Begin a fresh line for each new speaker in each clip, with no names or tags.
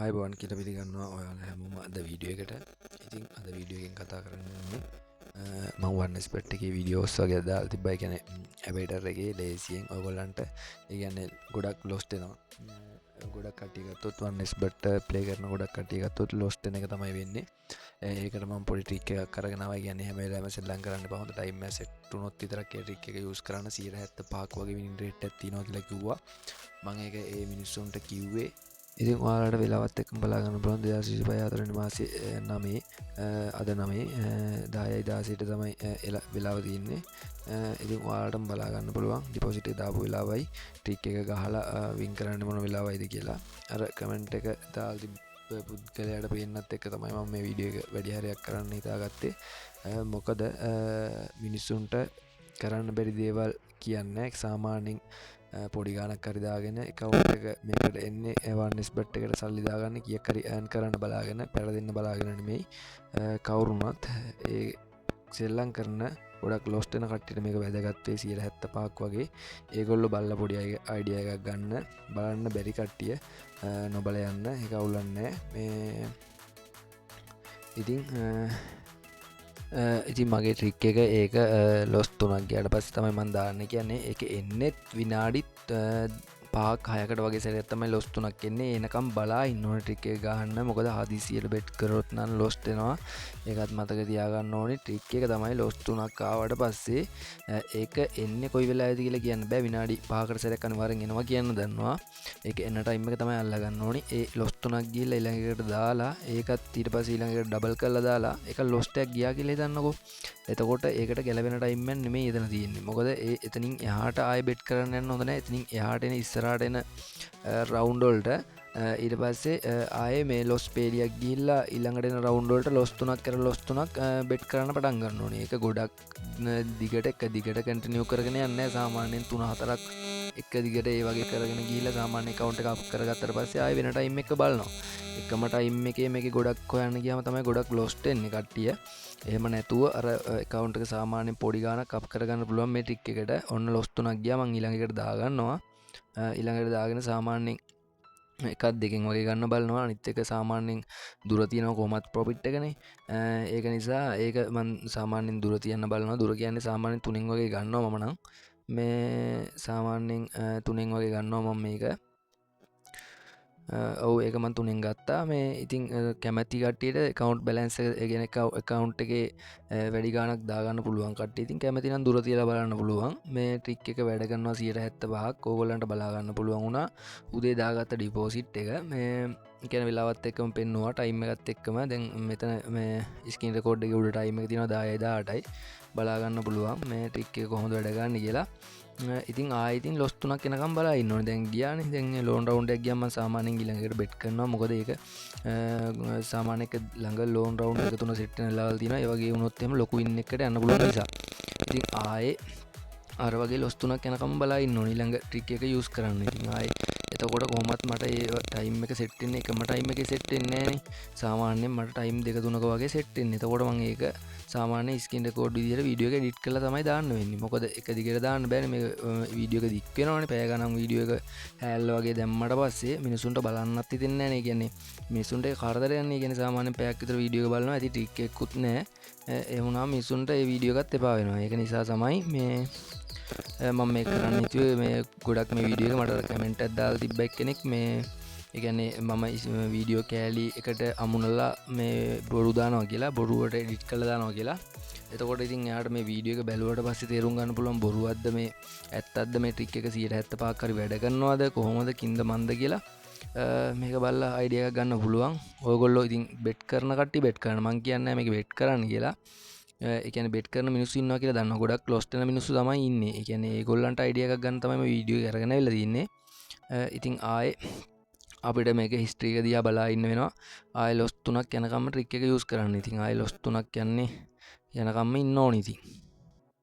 ආයුබෝවන් කියලා පිළිගන්නවා ඔයාලා හැමෝම අද වීඩියෝ එකට. ඉතින් අද වීඩියෝ එකෙන් කතා කරන්නේ මම වන්නස් බෙට් එකේ වීඩියෝස් වගේ දාලා තිබ්බා. ඒ කියන්නේ ඇබේටර් එකේ ලේසියෙන් ඔයගොල්ලන්ට ඒ කියන්නේ ගොඩක් ලොස්ට් වෙනවා. ගොඩක් කට්ටිය ගත්තොත් වන්නස් බෙට් ප්ලේ කරන ගොඩක් කට්ටිය ගත්තොත් ලොස්ට් වෙන එක තමයි වෙන්නේ. ඒකට මම පොඩි ට්‍රික් එකක් අරගෙන ආවා. ඒ කියන්නේ හැම වෙලාවෙම සෙල්ලම් කරන්න එපා. හොඳ ටයිම් එක සෙට් වුණොත් විතරක් ඒ ට්‍රික් එක යූස් කරන්න. 175ක් වගේ විනින් රේට් එකක් තියෙනවා කියලා කිව්වා. මම ඒක ඒ මිනිස්සුන්ට කිව්වේ. ඉතින් ඔයාලට වෙලාවත් එක්කම බලා ගන්න පුළුවන් 2025 4 වෙනි මාසේ 9 අද 9 10:16ට තමයි වෙලාව තියෙන්නේ. ඉතින් ඔයාලටම බලා ගන්න පුළුවන් ඩිපොසිට් එක දාපු වෙලාවයි ට්‍රික් එක ගහලා වින් කරන්න මොන වෙලාවයිද කියලා. අර කමෙන්ට් එක දාලා තිබ්බ පුද්ගලයාට පේන්නත් එක්ක තමයි මම මේ වීඩියෝ එක වැඩි හරියක් කරන්න හිතාගත්තේ. මොකද මිනිස්සුන්ට කරන්න බැරි දේවල් කියන්නේ සාමාන්‍යයෙන් පොඩි ගානක් හරි දාගෙන account එක මේකට එන්නේ වන්නස් බෙට් එකට සල්ලි දාගන්න කීයක් හරි earn කරන්න බලාගෙන පෙරදෙන්න බලාගෙන නෙමෙයි. කවුරුණත් ඒ සෙල්ලම් කරන ගොඩක් ලොස්ට් වෙන කට්ටියට මේක වැදගත් වෙයි 75ක් වගේ. ඒගොල්ලෝ බලලා පොඩි අයිඩියා එකක් ගන්න බලන්න බැරි කට්ටිය නොබල යන්න ඒක අවුලන්නේ මේ. ඉතින් මගේ ට්‍රික් එක ඒක ලොස් 3ක් ගියාට පස්සේ තමයි මම දාන්නේ. කියන්නේ ඒක එන්නෙත් විනාඩි 5ක් 6කට වගේ සැරයක් තමයි ලොස් 3ක් එන්නේ. එනකම් බලා ඉන්න ඕනේ ට්‍රික් එක ගහන්න. මොකද හදිසියට බෙට් කරොත් නම් ලොස් වෙනවා. ඒකත් මතක තියාගන්න ඕනේ. ට්‍රික් එක තමයි ලොස් 3ක් ආවට පස්සේ ඒක එන්නේ කොයි වෙලාවෙද කියලා කියන්න බෑ. විනාඩි 5කට සැරයක් අනිවාර්යෙන් එනවා කියන්න දන්නවා. ඒක එන ටයිම් එක තමයි අල්ලගන්න ඕනේ. ඒ ලොස් 3ක් ගිහලා ඊළඟ එකට දාලා ඒකත් ඊට පස්සේ ඊළඟ එකට ඩබල් කරලා දාලා ඒක ලොස්ට් එකක් ගියා කියලා හිතන්නකෝ. එතකොට ඒකට ගැලපෙන ටයිම් එක නෙමෙයි එතන තියෙන්නේ. මොකද ඒ එතනින් එහාට ආයෙ බෙට් කරන්න යන්න හොඳ නැහැ. එතනින් එහාට එන ඉස්සරහට එන රවුන්ඩ් වලට ඊට පස්සේ ආයේ මේ ලොස් පේලියක් ගිහිල්ලා ඊළඟට එන රවුන්ඩ් වලට ලොස් 3ක් කරලා ලොස් 3ක් බෙට් කරන්න පටන් ගන්න ඕනේ. ඒක ගොඩක් දිගට එක දිගට කන්ටිනියු කරගෙන යන්නේ නැහැ. සාමාන්‍යයෙන් 3-4ක් එක දිගට ඒ වගේ කරගෙන ගිහිල්ලා සාමාන්‍ය account එක අප් කරගත්තට පස්සේ ආයෙ වෙන ටයිම් එක බලනවා. එකම ටයිම් එකේ මේකේ ගොඩක් හොයන්න ගියාම තමයි ගොඩක් ලොස්ට් වෙන්නේ කට්ටිය. එහෙම නැතුව අර account එක සාමාන්‍යයෙන් පොඩි ගාණක් අප් කරගන්න පුළුවන් මේ ට්‍රික් එකට. ඔන්න ලොස් 3ක් ගියා මම ඊළඟ එකට දාගන්නවා. ඊළඟට දාගෙන සාමාන්‍යයෙන් එකක් දෙකෙන් වගේ ගන්න බලනවා. අනිත් එක සාමාන්‍යයෙන් දුර තියෙනවා කොහොමත් ප්‍රොෆිට් එකනේ. ඒක නිසා ඒක මම සාමාන්‍යයෙන් දුර තියන්න බලනවා. දුර කියන්නේ සාමාන්‍යයෙන් 3න් වගේ ගන්නවා මම නම්. මේ සාමාන්‍යයෙන් 3න් වගේ ගන්නවා මම මේක. ඔව් ඒක මම 3න් ගත්තා. මේ ඉතින් කැමැති කට්ටියට account balance එක ඒ කියන්නේ account එකේ වැඩි ගාණක් දාගන්න පුළුවන් කට්ටිය. ඉතින් කැමැති නම් දුර තියලා බලන්න පුළුවන්. මේ ට්‍රික් එක වැඩ කරනවා 75ක්. ඕගොල්ලන්ට බලා ගන්න පුළුවන් වුණා. උදේ දාගත්ත ඩිපොසිට් එක මේ කියන්නේ වෙලාවත් එක්කම පෙන්නවා ටයිම් එකත් එක්කම. දැන් මෙතන මේ ස්ක්‍රීන් රෙකෝඩ් එකේ උඩ ටයිම් එක තියෙනවා 10:18යි. බලා ගන්න පුළුවන් මේ ට්‍රික් එක කොහොමද වැඩ ගන්න කියලා. ඉතින් ආයිතින් ලොස් 3ක් එනකම් බලා ඉන්න ඕනේ. දැන් ගියානේ. දැන් ලෝන් රවුන්ඩ් එකක් ගියාම මම සාමාන්‍යයෙන් ඊළඟට බෙට් කරනවා. මොකද ඒක සාමාන්‍ය එක ළඟ ලෝන් රවුන්ඩ් එක 3 සෙට් වෙන ලෙවල් තියෙනවා. ඒ වගේ වුණොත් එහෙම ලොකු වින් එකකට යන්න පුළුවන් නිසා. ඉතින් ආයේ අර වගේ ලොස් 3ක් යනකම් බලා ඉන්න ඕනේ ඊළඟ ට්‍රික් එක යූස් කරන්න. ඉතින් ආයේ එතකොට කොහොමත් මට ඒ ටයිම් එක සෙට් වෙන්නේ එකම ටයිම් එකේ සෙට් වෙන්නේ නැහනේ. සාමාන්‍යයෙන් මට ටයිම් 2-3ක වගේ සෙට් වෙන්නේ. එතකොට මම ඒක සාමාන්‍ය ස්ක්‍රීන් රෙකෝඩ් විදියට වීඩියෝ එක එඩිට් කරලා තමයි දාන්න වෙන්නේ. මොකද එක දිගට දාන්න බෑනේ. මේ වීඩියෝ එක දික් වෙනවනේ. පැය ගණන් වීඩියෝ එක හැල්ල වගේ දැම්මට පස්සේ මිනිසුන්ට බලන්නත් හිතෙන්නේ නැහනේ. ඒ කියන්නේ මිනිසුන්ට ඒක කරදරයක් නේ. ඒ කියන්නේ සාමාන්‍යයෙන් පැයක් විතර වීඩියෝ එක බලනවා. ඇති ට්‍රික් එකකුත් නැහැ. ඒ වුණාම මිනිසුන්ට ඒ වීඩියෝ එකත් එපා වෙනවා. ඒක නිසා තමයි මේ මම මේ කරන්න හිතුවේ. මේ ගොඩක් මේ වීඩියෝ එක මට කමෙන්ට් එකක් දාලා තිබ්බ එක්කෙනෙක් මේ ඒ කියන්නේ මම වීඩියෝ කෑලි එකට අමුණලා මේ බොරු දානවා කියලා, බොරුවට එඩිට් කරලා දානවා කියලා. එතකොට ඉතින් එයාට මේ වීඩියෝ එක බැලුවට පස්සේ තේරුම් ගන්න පුළුවන් බොරුවක්ද මේ ඇත්තක්ද මේ ට්‍රික් එක 175ක් හරි වැඩ කරනවද කොහොමද කින්ද මන්ද කියලා. මේක බලලා අයිඩියා එකක් ගන්න පුළුවන්. ඔයගොල්ලෝ ඉතින් බෙට් කරන කට්ටිය බෙට් කරන්න. මං කියන්නේ මේක බෙට් කරන්න කියලා. ඒ කියන්නේ බෙට් කරන මිනිස්සු ඉන්නවා කියලා දන්නවා. ගොඩක් ලොස්ට් වෙන මිනිස්සු තමයි ඉන්නේ. ඒ කියන්නේ ඒගොල්ලන්ට අයිඩියා එකක් ගන්න තමයි මේ වීඩියෝ එක අරගෙන ආවිල්ලා තින්නේ. ඉතින් ආයේ අපිට මේක හිස්ට්‍රි එක දිහා බලා ඉන්න වෙනවා. ආයේ ලොස් 3ක් යනකම් ට්‍රික් එක යූස් කරන්න. ඉතින් ආයේ ලොස් 3ක් යන්නේ යනකම් ඉන්න ඕනේ ඉතින්.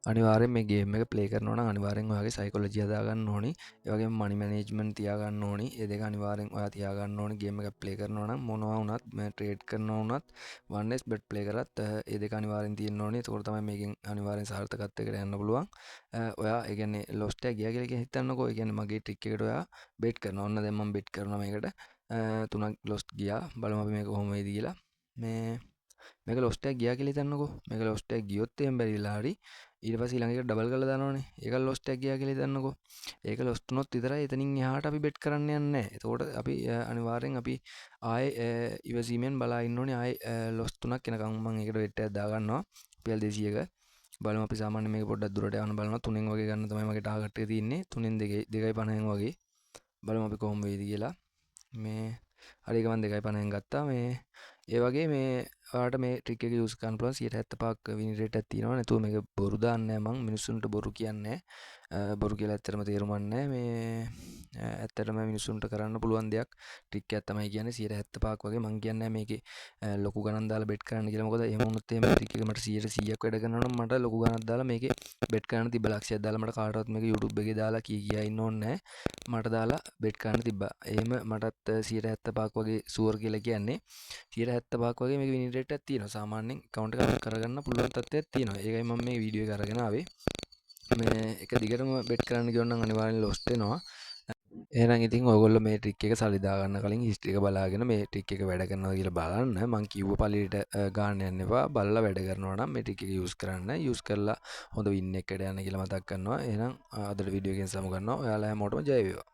අනිවාර්යෙන් මේ ගේම් එක ප්ලේ කරනවා නම් අනිවාර්යෙන් ඔයාගේ සයිකොලොජි හදා ගන්න ඕනි. ඒ වගේම මනි මැනේජ්මන්ට් තියා ගන්න ඕනි. ඒ දෙක අනිවාර්යෙන් ඔයා තියා ගන්න ඕනි. ගේම් එක ප්ලේ කරනවා නම් මොනවා වුණත් මේ ට්‍රේඩ් කරනවා වුණත් වන්නස් බෙට් ප්ලේ කරත් ඒ දෙක අනිවාර්යෙන් තියෙන්න ඕනි. ඒකෝර තමයි මේකෙන් අනිවාර්යෙන් සාර්ථකත්වයකට යන්න පුළුවන්. ඔයා ඒ කියන්නේ ලොස්ට් එක ගියා කියලා හිතන්නකෝ. ඒ කියන්නේ මගේ ට්‍රික් එකට ඔයා බෙට් කරනවා. ඔන්න දැන් මම බෙට් කරනවා මේකට. තුනක් ලොස්ට් ගියා. බලමු අපි මේක කොහොම වෙයිද කියලා. මේක ලොස්ට් එකක් ගියා කියලා හිතන්නකෝ. මේක ලොස්ට් එකක් ගියොත් එහෙම බැරි වෙලා හරි ඊට පස්සේ ඊළඟ එක ඩබල් කරලා දානවනේ. ඒක ලොස්ට් එකක් ගියා කියලා හිතන්නකෝ. ඒක ලොස්ට් වුණොත් විතරයි එතනින් එහාට අපි බෙට් කරන්න යන්නේ නැහැ. එතකොට අපි අනිවාර්යෙන් අපි ආයේ ඉවසීමෙන් බලා ඉන්න ඕනේ. ආයේ ලොස්ට් තුනක් එනකම් මම ඒකට බෙට් එකක් දා ගන්නවා. රුපියල් 200ක. බලමු අපි සාමාන්‍ය මේක පොඩ්ඩක් දුරට යවන්න බලනවා. 3න් වගේ ගන්න තමයි මගේ ටාගට් එක තියෙන්නේ. 3න් 2.50න් වගේ. බලමු අපි කොහොම වෙයිද කියලා. මේ හරි එක මම 2.50න් ගත්තා. ඒ වගේ මේ ඔයාලට මේ ට්‍රික් එක යූස් කරන්න පුළුවන්. 75ක් වින් රේට් එකක් තියෙනවා. නැතුව මේක බොරු දාන්නේ නැහැ මං. මිනිස්සුන්ට බොරු කියන්නේ නැහැ. බොරු කියලා ඇත්තටම තේරුමක් නැහැ. මේ ඇත්තටම මිනිස්සුන්ට කරන්න පුළුවන් දෙයක් ට්‍රික් එකක් තමයි කියන්නේ. 75ක් වගේ මං කියන්නේ මේකේ ලොකු ගණන් දාලා බෙට් කරන්න කියලා. මොකද එහෙම වුණොත් එහෙම ට්‍රික් එක මට 100%ක් වැඩ කරනවා නම් මට ලොකු ගණනක් දාලා මේකේ බෙට් කරන්න තිබ්බ ලක්ෂයක් දාලා මට කාටවත් මේක YouTube එකේ දාලා කියා ඉන්න ඕනේ නැහැ. මට දාලා බෙට් කරන්න තිබ්බා. එහෙම මටත් 75ක් වගේ ෂුවර් කියලා කියන්නේ 75ක් වගේ මේක වින් රේට් එකක් තියෙනවා. සාමාන්‍යයෙන් account එක කරගන්න පුළුවන් තත්ත්වයක් තියෙනවා. ඒකයි මම මේ වීඩියෝ එක අරගෙන ආවේ. මේ එක දිගටම බෙට් කරන්න ගියොත් නම් අනිවාර්යෙන් ලොස්ට් වෙනවා. එහෙනම් ඉතින් ඔයගොල්ලෝ මේ ට්‍රික් එක සල්ලි දාගන්න කලින් හිස්ටරි එක බලාගෙන මේ ට්‍රික් එක වැඩ කරනවා කියලා බලන්න. මං කිව්ව පළියට ගන්න යන්න එපා. බලලා වැඩ කරනවා නම් මේ ට්‍රික් එක යූස් කරන්න. යූස් කරලා හොඳ වින් එකකට යන්න කියලා මතක් කරනවා. එහෙනම් අදට වීඩියෝ එකෙන් සමු ගන්නවා. ඔයාලා හැමෝටම ජය වේවා.